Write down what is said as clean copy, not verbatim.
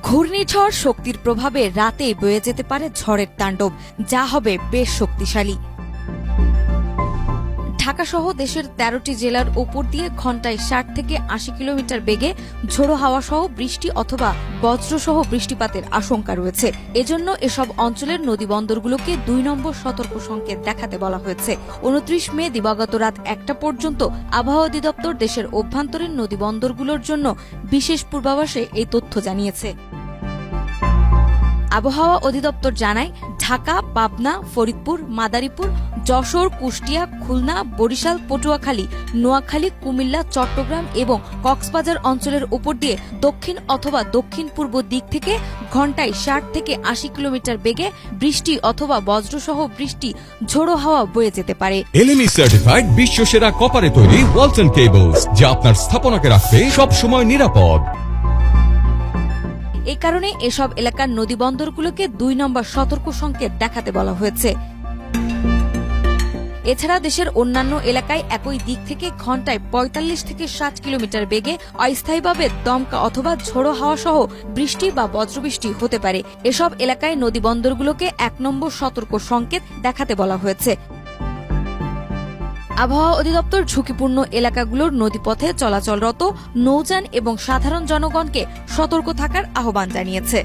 ঘূর্ণিঝড় শক্তির প্রভাবে রাতেই বয়ে যেতে পারে ঝড়ের তাণ্ডব, যা হবে বেশ শক্তিশালী। ঢাকাসহ দেশের ১৩টি জেলার ওপর দিয়ে ঘণ্টায় ৬০ থেকে ৮০ কিলোমিটার বেগে ঝোড়ো হাওয়া সহ বৃষ্টি অথবা বজ্রসহ বৃষ্টিপাতের আশঙ্কা রয়েছে। এজন্য এসব অঞ্চলের নদীবন্দরগুলোকে ২ নম্বর সতর্ক সংকেত দেখাতে বলা হয়েছে। ২৯ মে দিবাগত রাত ১টা পর্যন্ত আবহাওয়া অধিদপ্তর দেশের অভ্যন্তরীণ নদীবন্দরগুলোর জন্য বিশেষ পূর্বাভাসে এই তথ্য জানিয়েছে। আবহাওয়া অধিদপ্তর জানায়, ঢাকা, পাবনা, ফরিদপুর, মাদারীপুর, যশোর, কুষ্টিয়া, খুলনা, বরিশাল, পটুয়াখালী, নোয়াখালী, কুমিল্লা, চট্টগ্রাম এবং কক্সবাজার অঞ্চলের উপর দিয়ে দক্ষিণ অথবা দক্ষিণ পূর্ব দিক থেকে ঘণ্টায় ৬০ থেকে ৮০ কিলোমিটার বেগে বৃষ্টি অথবা বজ্রসহ বৃষ্টি ঝোড়ো হাওয়া বয়ে যেতে পারে। এলএমই সার্টিফাইড বিশ্বসেরা কপারে তৈরি ওয়ালটন কেবলস, যা আপনার স্থাপনাকে রাখবে সব সময় নিরাপদ। এই কারণে এসব এলাকার নদীবন্দরগুলোকে ২ নম্বর সতর্ক সংকেত দেখাতে বলা হয়েছে। এছাড়া দেশের অন্যান্য এলাকায় একই দিক থেকে ঘণ্টায় ৪৫ থেকে ৬০ কিলোমিটার বেগে অস্থায়ীভাবে দমকা অথবা ঝোড়ো হাওয়া সহ বৃষ্টি বা বজ্রবৃষ্টি হতে পারে। এসব এলাকায় নদীবন্দরগুলোকে ১ নম্বর সতর্ক সংকেত দেখাতে বলা হয়েছে। আবহাওয়া অধিদপ্তর ঝুঁকিপূর্ণ এলাকাগুলোর নদীপথে চলাচলরত নৌযান এবং সাধারণ জনগণকে সতর্ক থাকার আহ্বান জানিয়েছে।